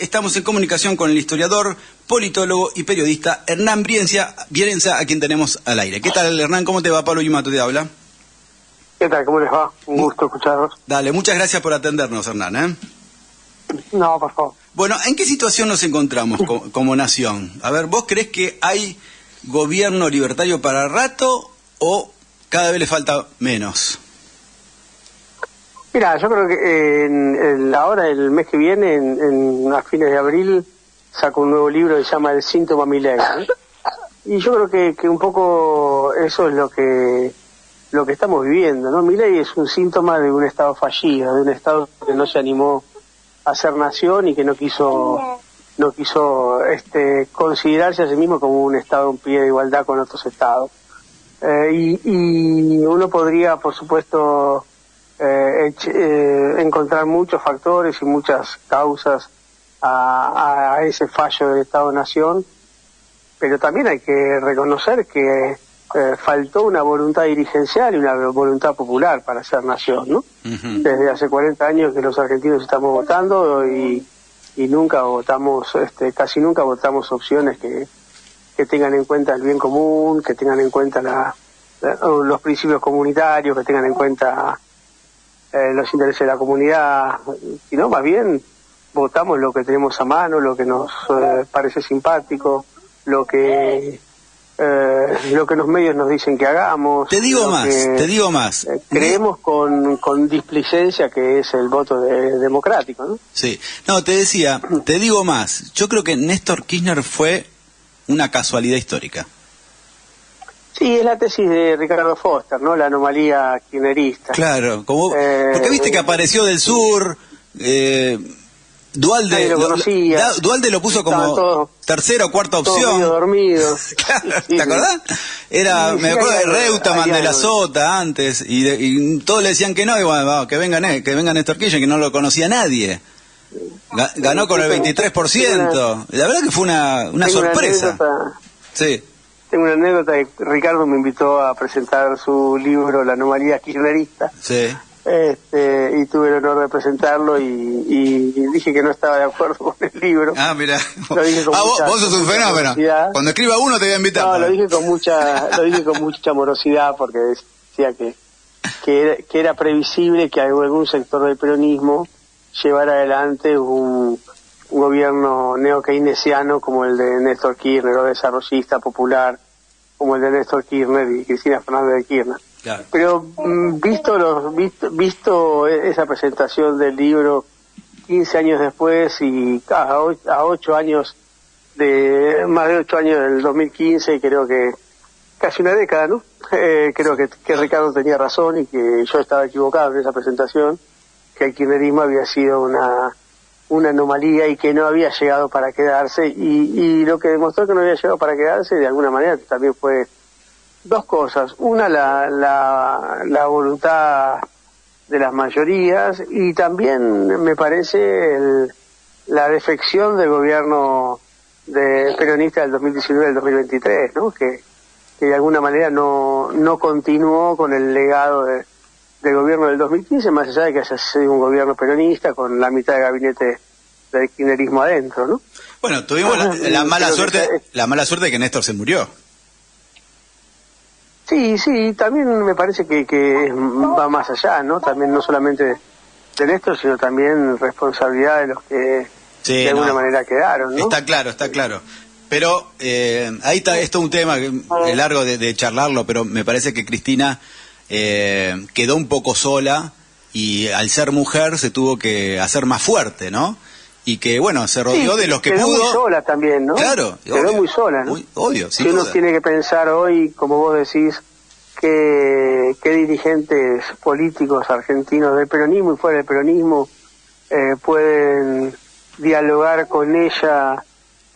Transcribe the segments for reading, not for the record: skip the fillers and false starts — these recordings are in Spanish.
estamos en comunicación con el historiador, politólogo y periodista Hernán Brienza, a quien tenemos al aire. ¿Qué tal, Hernán? ¿Cómo te va? Pablo Yumato te habla. ¿Qué tal? ¿Cómo les va? Un gusto escucharlos. Dale, muchas gracias por atendernos, Hernán. No, por favor. Bueno, ¿en qué situación nos encontramos como nación? A ver, ¿vos creés que hay gobierno libertario para rato o cada vez le falta menos? Mira, yo creo que ahora, el mes que viene, a fines de abril, saco un nuevo libro que se llama El síntoma Milei, ¿no? Y yo creo que un poco eso es lo que estamos viviendo, ¿no? Milei es un síntoma de un Estado fallido, de un Estado que no se animó a ser nación y que no quiso considerarse a sí mismo como un Estado en pie de igualdad con otros Estados. Y uno podría, por supuesto, encontrar muchos factores y muchas causas a ese fallo del Estado-Nación, pero también hay que reconocer que faltó una voluntad dirigencial y una voluntad popular para ser nación, ¿no? Uh-huh. Desde hace 40 años que los argentinos estamos votando y nunca votamos, casi nunca votamos opciones que tengan en cuenta el bien común, que tengan en cuenta los principios comunitarios, que tengan en cuenta los intereses de la comunidad, sino más bien votamos lo que tenemos a mano, lo que nos parece simpático, lo que los medios nos dicen que hagamos. Te digo más. Creemos con displicencia que es el voto democrático, ¿no? Sí. No, te digo más. Yo creo que Néstor Kirchner fue una casualidad histórica. Sí, es la tesis de Ricardo Foster, ¿no? La anomalía kirchnerista. Claro, porque viste que apareció del sur, Duhalde lo puso como tercera o cuarta opción. Dormido. Claro, ¿te acordás? Me acuerdo de Reutemann, de la Sota antes, y todos le decían que no, y bueno, que venga Néstor Kirchner, que no lo conocía nadie. Ganó con el 23%. La verdad que fue una sorpresa. Sí. Tengo una anécdota que Ricardo me invitó a presentar su libro La anomalía kirchnerista. Sí. Y tuve el honor de presentarlo y dije que no estaba de acuerdo con el libro. Ah, mira. Vos sos un fenómeno. Cuando escriba uno te voy a invitar. No, lo dije con mucha amorosidad porque decía que era previsible que algún sector del peronismo llevara adelante un gobierno neo-keynesiano como el de Néstor Kirchner, o desarrollista popular como el de Néstor Kirchner y Cristina Fernández de Kirchner. Claro. Pero visto esa presentación del libro 15 años después y a 8 años más de 8 años del 2015, creo que casi una década, ¿no? Creo que Ricardo tenía razón y que yo estaba equivocado en esa presentación, que el kirchnerismo había sido una anomalía y que no había llegado para quedarse, y lo que demostró que no había llegado para quedarse de alguna manera también fue dos cosas. Una, la voluntad de las mayorías, y también me parece la defección del gobierno peronista del 2019 al 2023, ¿no? Que de alguna manera no continuó con el legado del gobierno del 2015, más allá de que haya sido un gobierno peronista con la mitad de gabinete del kirchnerismo adentro, ¿no? Bueno, tuvimos la mala suerte de que Néstor se murió. Sí, también me parece que va más allá, ¿no? También no solamente de Néstor, sino también responsabilidad de los que de alguna manera quedaron, ¿no? Está claro. Pero ahí está, esto es un tema que es largo de charlarlo, pero me parece que Cristina quedó un poco sola y al ser mujer se tuvo que hacer más fuerte, ¿no? Y que, bueno, se rodeó de los que pudo. Quedó muy sola también, ¿no? Claro. Quedó muy sola, ¿no? Obvio, sin duda. Uno tiene que pensar hoy, como vos decís, qué dirigentes políticos argentinos del peronismo y fuera del peronismo pueden dialogar con ella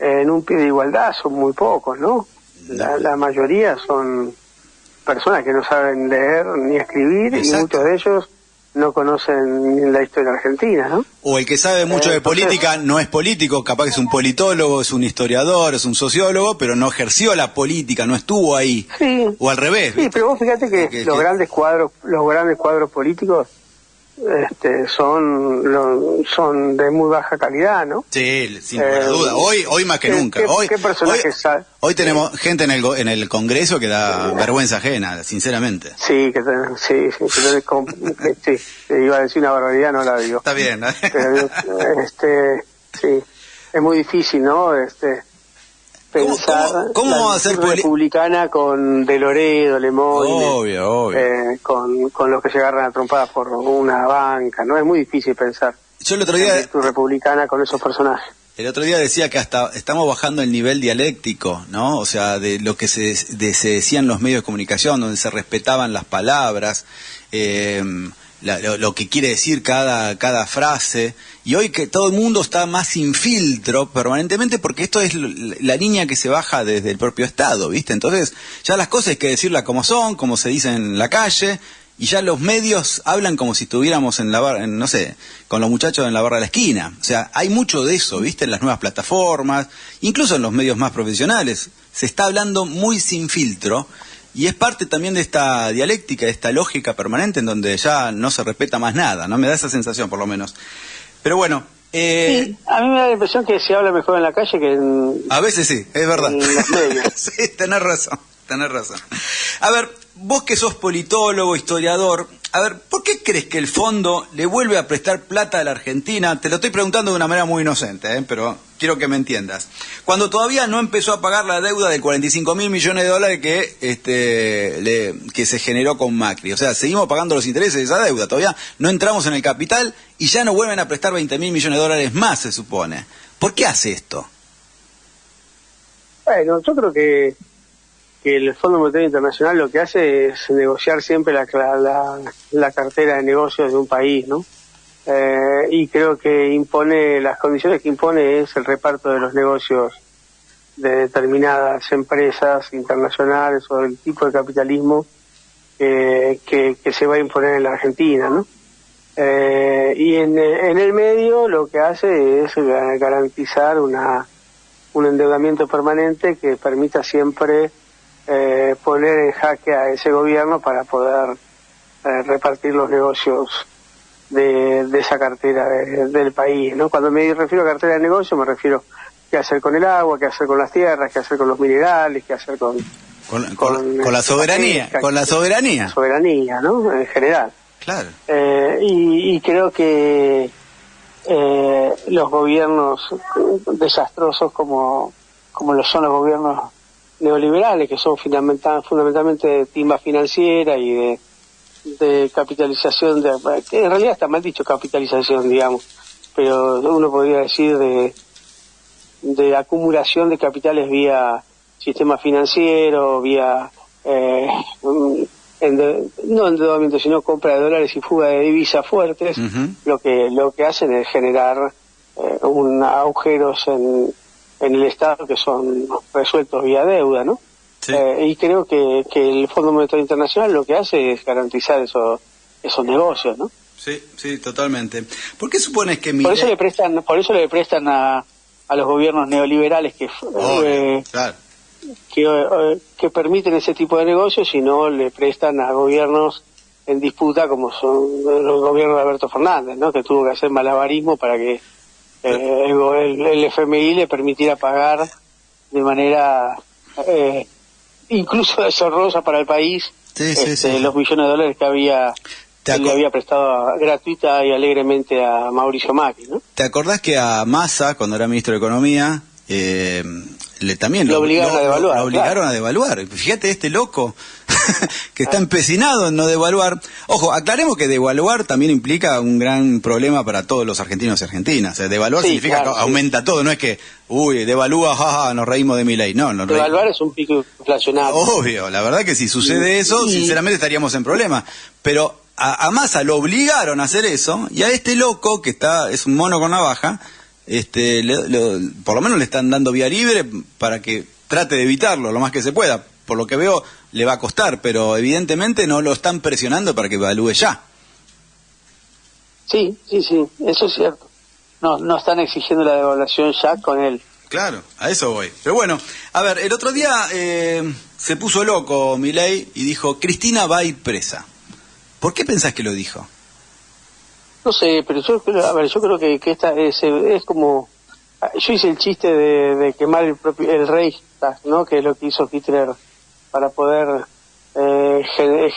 en un pie de igualdad. Son muy pocos, ¿no? La mayoría son personas que no saben leer ni escribir. Exacto. Y muchos de ellos no conocen la historia argentina, ¿no? O el que sabe mucho de política no es político, capaz que es un politólogo, es un historiador, es un sociólogo, pero no ejerció la política, no estuvo ahí. Sí. O al revés. Sí, ¿viste? Pero vos fíjate que los grandes cuadros políticos son de muy baja calidad, ¿no? Sí, sin duda. Hoy más que nunca. ¿Qué personajes hoy tenemos gente en el Congreso que da vergüenza ajena, sinceramente. Sí, sí, iba a decir una barbaridad, no la digo. Está bien, ¿no? Pero, sí, es muy difícil, ¿no? Pensar ¿Cómo la hacer republicana con De Loredo, Lemoyne, obvio. con los que se agarran a trompadas por una banca, ¿no? Es muy difícil pensar yo el otro día republicana con esos personajes. El otro día decía que hasta estamos bajando el nivel dialéctico, ¿no? O sea, de lo que se decía en los medios de comunicación, donde se respetaban las palabras, lo que quiere decir cada frase. Y hoy que todo el mundo está más sin filtro permanentemente, porque esto es la línea que se baja desde el propio Estado, ¿viste? Entonces, ya las cosas hay que decirlas como son, como se dicen en la calle, y ya los medios hablan como si estuviéramos en la barra, no sé, con los muchachos en la barra de la esquina. O sea, hay mucho de eso, ¿viste? En las nuevas plataformas, incluso en los medios más profesionales. Se está hablando muy sin filtro, y es parte también de esta dialéctica, de esta lógica permanente en donde ya no se respeta más nada, ¿no? Me da esa sensación, por lo menos. Pero bueno... Sí, a mí me da la impresión que se habla mejor en la calle que en... A veces sí, es verdad. En los medios. Sí, tenés razón. A ver, vos que sos politólogo, historiador, a ver, ¿por qué crees que el fondo le vuelve a prestar plata a la Argentina? Te lo estoy preguntando de una manera muy inocente, pero quiero que me entiendas. Cuando todavía no empezó a pagar la deuda de 45.000 millones de dólares que se generó con Macri. O sea, seguimos pagando los intereses de esa deuda. Todavía no entramos en el capital y ya nos vuelven a prestar 20.000 millones de dólares más, se supone. ¿Por qué hace esto? Bueno, yo creo que el Fondo Monetario Internacional lo que hace es negociar siempre la cartera de negocios de un país, ¿no? Y creo que las condiciones que impone es el reparto de los negocios de determinadas empresas internacionales o el tipo de capitalismo que se va a imponer en la Argentina, ¿no? Y en el medio lo que hace es garantizar un endeudamiento permanente que permita siempre poner en jaque a ese gobierno para poder repartir los negocios de esa cartera del país, ¿no? Cuando me refiero a cartera de negocio me refiero qué hacer con el agua, qué hacer con las tierras, qué hacer con los minerales, qué hacer con la soberanía, con la soberanía. Soberanía, ¿no? En general. Claro. Y creo que los gobiernos desastrosos como lo son los gobiernos neoliberales, que son fundamentalmente de timba financiera y de capitalización, que en realidad está mal dicho capitalización, digamos, pero uno podría decir de acumulación de capitales vía sistema financiero, vía no endeudamiento, sino compra de dólares y fuga de divisas fuertes. Uh-huh. Lo que hacen es generar agujeros en el Estado que son resueltos vía deuda, ¿no? Sí. Y creo que el Fondo Monetario Internacional lo que hace es garantizar esos negocios, ¿no? Sí, totalmente. ¿Por qué supones que por eso le prestan a los gobiernos neoliberales claro, que permiten ese tipo de negocios y no le prestan a gobiernos en disputa como son los gobiernos de Alberto Fernández, ¿no? Que tuvo que hacer malabarismo para que el FMI le permitiera pagar de manera incluso deshonrosa para el país los millones de dólares que le había prestado gratuita y alegremente a Mauricio Macri, ¿no? ¿Te acordás que a Massa, cuando era ministro de Economía, también lo obligaron a devaluar? Lo obligaron a devaluar. Fíjate, este loco que está empecinado en no devaluar. Ojo, aclaremos que devaluar también implica un gran problema para todos los argentinos y argentinas. O sea, devaluar significa que aumenta todo, no es que, devalúa, jaja, nos reímos de Milei. No, devaluar es un pico inflacionario. Obvio, la verdad que si sucede eso, sinceramente estaríamos en problemas. Pero a Massa lo obligaron a hacer eso, y a este loco, que es un mono con navaja, por lo menos le están dando vía libre para que trate de evitarlo lo más que se pueda. Por lo que veo, le va a costar, pero evidentemente no lo están presionando para que evalúe ya. Sí, eso es cierto. No están exigiendo la devaluación ya con él. Claro, a eso voy. Pero bueno, a ver, el otro día se puso loco Milei y dijo, Cristina va a ir presa. ¿Por qué pensás que lo dijo? No sé, pero yo creo que esta es como... Yo hice el chiste de quemar el Reichstag, ¿no? Que es lo que hizo Hitler para poder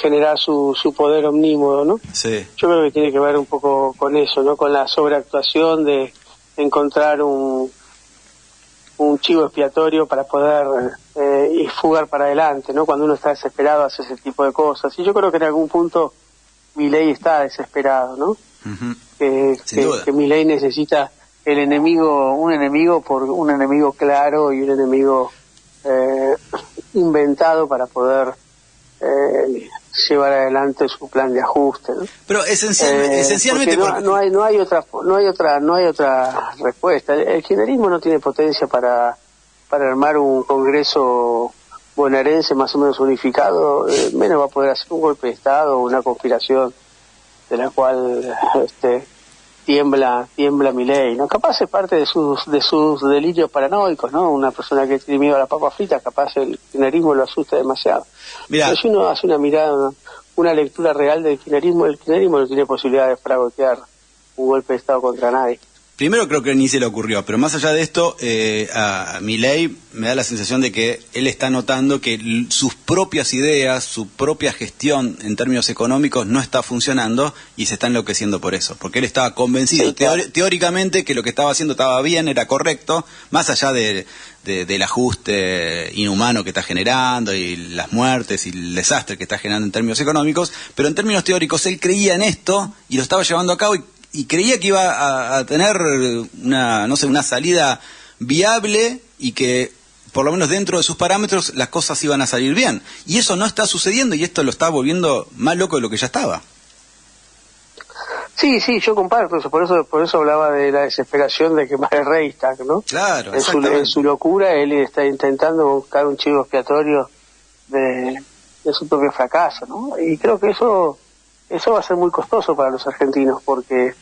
generar su poder omnímodo, ¿no? Sí. Yo creo que tiene que ver un poco con eso, ¿no? Con la sobreactuación de encontrar un chivo expiatorio para poder y fugar para adelante, ¿no? Cuando uno está desesperado hace ese tipo de cosas. Y yo creo que en algún punto Milei está desesperado, ¿no? Uh-huh. Que Milei necesita un enemigo claro y un enemigo inventado para poder llevar adelante su plan de ajuste, ¿no? Pero esencialmente no hay otra respuesta. El kirchnerismo no tiene potencia para armar un congreso bonaerense más o menos unificado, menos va a poder hacer un golpe de Estado o una conspiración de la cual tiembla Milei, ¿no? Capaz es parte de sus delirios paranoicos, ¿no? Una persona que tiene miedo a la papa frita, capaz el kirchnerismo lo asusta demasiado. Mirá. Pero si uno hace una mirada, una lectura real del kirchnerismo, el kirchnerismo no tiene posibilidad de fragotear un golpe de Estado contra nadie. Primero creo que ni se le ocurrió, pero más allá de esto, a Milei me da la sensación de que él está notando que sus propias ideas, su propia gestión en términos económicos no está funcionando y se está enloqueciendo por eso, porque él estaba convencido Sí, claro. teóricamente que lo que estaba haciendo estaba bien, era correcto, más allá del ajuste inhumano que está generando y las muertes y el desastre que está generando en términos económicos, pero en términos teóricos él creía en esto y lo estaba llevando a cabo y creía que iba a tener una salida viable y que por lo menos dentro de sus parámetros las cosas iban a salir bien. Y eso no está sucediendo y esto lo está volviendo más loco de lo que ya estaba. Sí, yo comparto eso, por eso hablaba de la desesperación de quemar el Reichstag, ¿no? Claro, en su locura él está intentando buscar un chivo expiatorio de su propio fracaso, ¿no? Y creo que eso va a ser muy costoso para los argentinos porque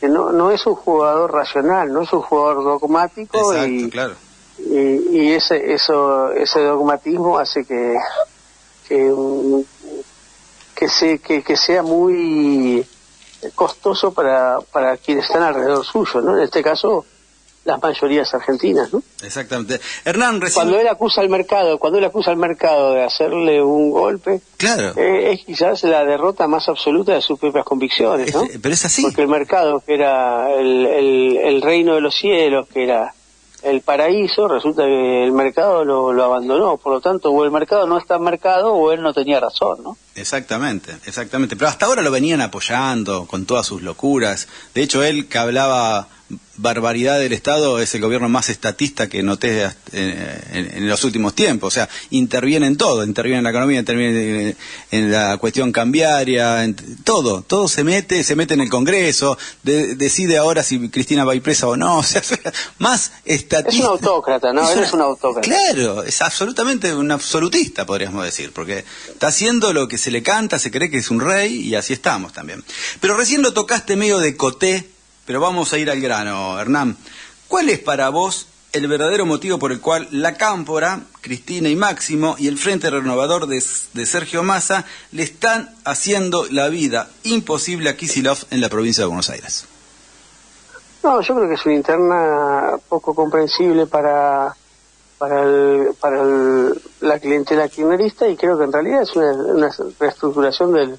no es un jugador racional, no es un jugador dogmático. Exacto, claro. Y ese dogmatismo hace que sea muy costoso para quienes están alrededor suyo, ¿no? En este caso las mayorías argentinas, ¿no? Exactamente. Hernán, cuando él acusa al mercado de hacerle un golpe, claro, es quizás la derrota más absoluta de sus propias convicciones, ¿no? Pero es así. Porque el mercado, que era el reino de los cielos, que era el paraíso, resulta que el mercado lo abandonó. Por lo tanto, o el mercado no está en mercado o él no tenía razón, ¿no? Exactamente. Pero hasta ahora lo venían apoyando con todas sus locuras. De hecho, él que hablaba barbaridad del Estado es el gobierno más estatista que noté en los últimos tiempos. O sea, interviene en todo, interviene en la economía, interviene en la cuestión cambiaria, en todo se mete en el Congreso, decide ahora si Cristina va a ir presa o no. O sea, más estatista. Es un autócrata, ¿no? Él es un autócrata. Claro, es absolutamente un absolutista, podríamos decir, porque está haciendo lo que se le canta, se cree que es un rey y así estamos también. Pero recién lo tocaste medio de coté. Pero vamos a ir al grano, Hernán. ¿Cuál es para vos el verdadero motivo por el cual la Cámpora, Cristina y Máximo y el Frente Renovador de Sergio Massa le están haciendo la vida imposible a Kicillof en la provincia de Buenos Aires? No, yo creo que es una interna poco comprensible para la clientela kirchnerista y creo que en realidad es una reestructuración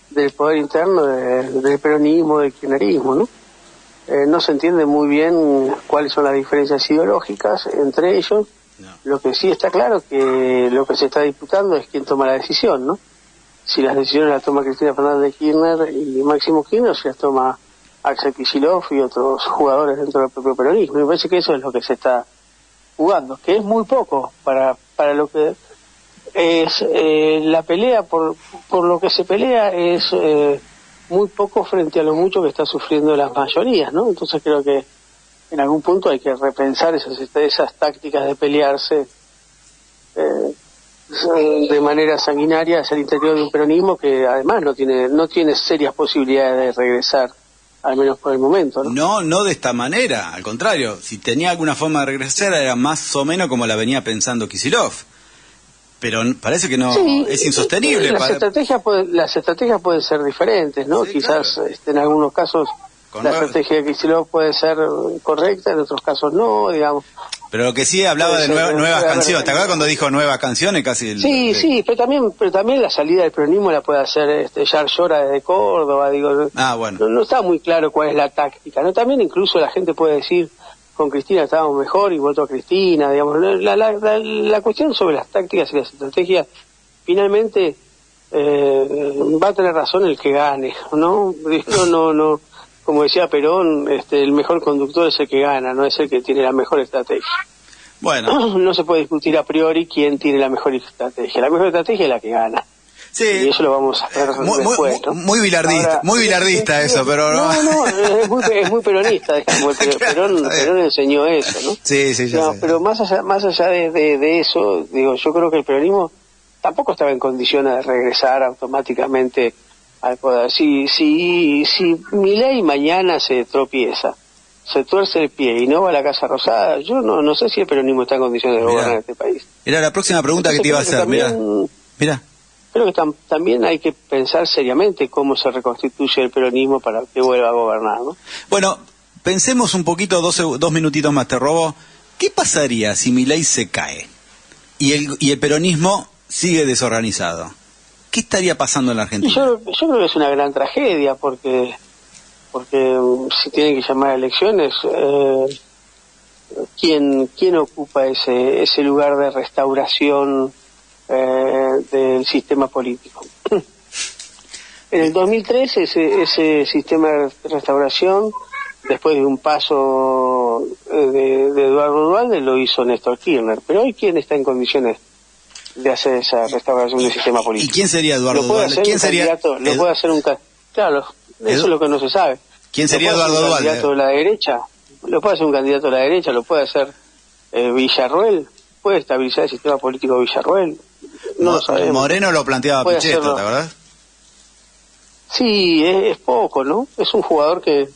del poder interno del peronismo, del kirchnerismo, ¿no? No se entiende muy bien cuáles son las diferencias ideológicas entre ellos. No. Lo que sí está claro que lo que se está disputando es quién toma la decisión, ¿no? Si las decisiones las toma Cristina Fernández de Kirchner y Máximo Kirchner, o si las toma Axel Kicillof y otros jugadores dentro del propio peronismo. Me parece que eso es lo que se está jugando, que es muy poco para lo que es la pelea, por lo que se pelea es muy poco frente a lo mucho que está sufriendo las mayorías, ¿no? Entonces creo que en algún punto hay que repensar esas tácticas de pelearse de manera sanguinaria hacia el interior de un peronismo que además no tiene serias posibilidades de regresar, al menos por el momento, ¿no? No de esta manera, al contrario, si tenía alguna forma de regresar era más o menos como la venía pensando Kicillof. Pero parece que no, Sí, es insostenible. las estrategias pueden ser diferentes, ¿no? Sí, Quizás claro. En algunos casos Con la nueva- estrategia de Kicillof puede ser correcta, en otros casos no, digamos. Pero lo que sí hablaba Puede de ser, nuevas puede haber- canciones. ¿Te acuerdas cuando dijo nuevas canciones? Casi Sí, pero también la salida del peronismo la puede hacer Yar Llora desde Córdoba, digo. Ah, bueno. No está muy claro cuál es la táctica, ¿no? También incluso la gente puede decir, con Cristina estábamos mejor y voto a Cristina, digamos. La cuestión sobre las tácticas y las estrategias, finalmente va a tener razón el que gane, ¿no? No, como decía Perón, el mejor conductor es el que gana, no es el que tiene la mejor estrategia. Bueno. No se puede discutir a priori quién tiene la mejor estrategia. La mejor estrategia es la que gana. Sí. Y eso lo vamos a ver después, ¿no? Muy bilardista, Ahora, muy bilardista eso, pero no, es muy peronista, digamos. Claro, Perón enseñó eso, ¿no? Sí, ya No, sé. pero más allá de eso, digo, yo creo que el peronismo tampoco estaba en condiciones de regresar automáticamente al poder. Si Milei mañana se tropieza, se tuerce el pie y no va a la Casa Rosada, yo no sé si el peronismo está en condiciones de gobernar este país. Era la próxima pregunta que te iba a hacer, mira. Creo que también hay que pensar seriamente cómo se reconstituye el peronismo para que vuelva a gobernar, ¿no? Bueno, pensemos un poquito, dos minutitos más, te robo. ¿Qué pasaría si Milei se cae y el peronismo sigue desorganizado? ¿Qué estaría pasando en la Argentina? Yo creo que es una gran tragedia porque si tienen que llamar a elecciones, ¿quién ocupa ese lugar de restauración del sistema político? En el 2003 ese sistema de restauración, después de un paso de Eduardo Duhalde, lo hizo Néstor Kirchner. Pero hoy, ¿quién está en condiciones de hacer esa restauración del sistema político? ¿Y quién sería Eduardo Duhalde? ¿Quién sería? Lo puede hacer claro, eso es lo que no se sabe. ¿Quién sería Eduardo Duhalde? ¿Un candidato de la derecha? Lo puede hacer un candidato de la derecha, lo puede hacer Villarroel, puede estabilizar el sistema político de Villarroel. No lo sabemos. Moreno lo planteaba Puede Pichetto, hacerlo. ¿te acordás? Sí, es poco, ¿no? Es un jugador que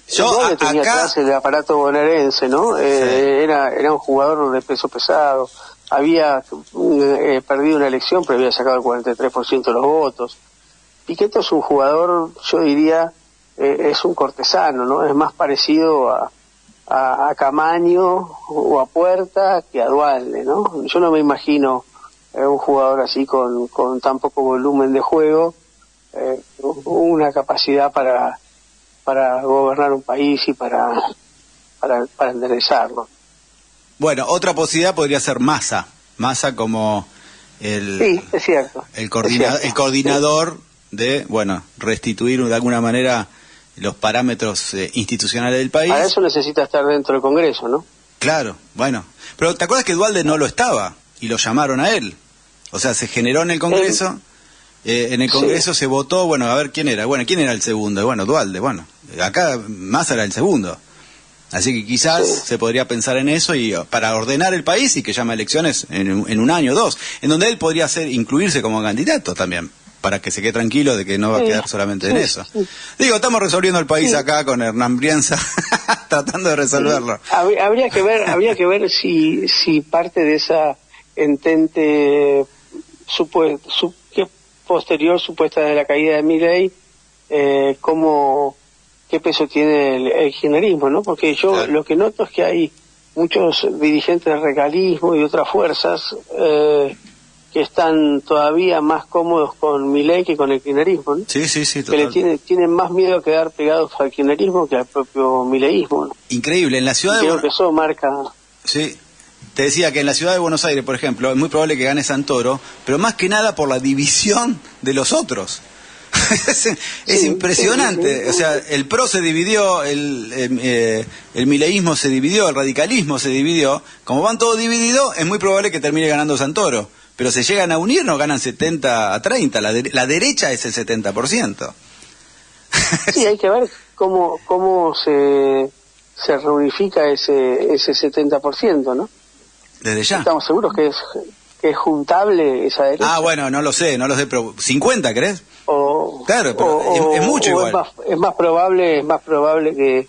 Yo tenía acá atrás el aparato bonaerense, ¿no? Sí. Era un jugador de peso pesado, había perdido una elección, pero había sacado el 43% de los votos. Pichetto es un jugador, yo diría, es un cortesano, ¿no? Es más parecido a Camaño o a Puerta que a Duhalde, ¿no? Yo no me imagino un jugador así con tan poco volumen de juego, una capacidad para gobernar un país y para enderezarlo. Bueno, otra posibilidad podría ser Massa como Sí, es cierto. el coordinador de, bueno, restituir de alguna manera los parámetros institucionales del país. Para eso necesita estar dentro del Congreso, ¿no? Claro, bueno. Pero ¿te acuerdas que Duhalde no lo estaba y lo llamaron a él? O sea, se generó en el Congreso, en el Congreso se votó, bueno, a ver quién era. Bueno, ¿quién era el segundo? Bueno, Duhalde, bueno. Acá Massa era el segundo. Así que quizás se podría pensar en eso y para ordenar el país y que llame elecciones en un año o dos, en donde él podría incluirse como candidato también, para que se quede tranquilo de que no va a quedar solamente en eso. Digo, estamos resolviendo el país acá con Hernán Brianza, tratando de resolverlo. Habría que ver si parte de esa entente que posterior supuesta de la caída de Milei, qué peso tiene el kirchnerismo, ¿no? Porque yo lo que noto es que hay muchos dirigentes del recalismo y otras fuerzas que están todavía más cómodos con Milei que con el kirchnerismo, ¿no? Sí, total. Que tienen más miedo a quedar pegados al kirchnerismo que al propio mileísmo, ¿no? Increíble, en la ciudad de Creo que eso marca... Sí, te decía que en la ciudad de Buenos Aires, por ejemplo, es muy probable que gane Santoro, pero más que nada por la división de los otros. Es impresionante. O sea, el PRO se dividió, el mileísmo se dividió, el radicalismo se dividió. Como van todos divididos, es muy probable que termine ganando Santoro. Pero se llegan a unir, no ganan 70-30. La derecha es el 70%. Sí, hay que ver cómo se reunifica ese 70%, ¿no? Desde ya. Estamos seguros que es juntable esa derecha. Ah, bueno, no lo sé, pero 50, ¿crees? Claro, pero es mucho igual. Es más probable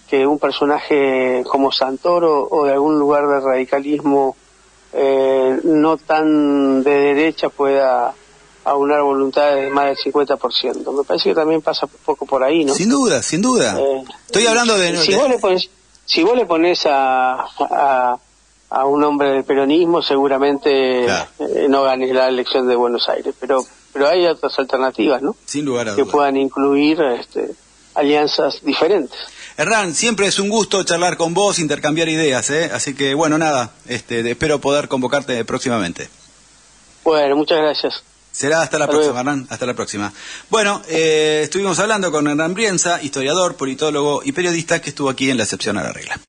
que un personaje como Santoro o de algún lugar de radicalismo no tan de derecha pueda aunar voluntades de más del 50%. Me parece que también pasa un poco por ahí, ¿no? Sin duda, sin duda. Estoy hablando de... Si vos le pones a un hombre del peronismo, seguramente claro, no gane la elección de Buenos Aires, pero hay otras alternativas, ¿no? Sin lugar a que dudas. puedan incluir alianzas diferentes. Hernán, siempre es un gusto charlar con vos, intercambiar ideas, ¿eh? Así que, bueno, nada, espero poder convocarte próximamente. Bueno, muchas gracias. Será hasta la próxima, Hernán. Hasta la próxima. Bueno, estuvimos hablando con Hernán Brienza, historiador, politólogo y periodista que estuvo aquí en La Excepción a la Regla.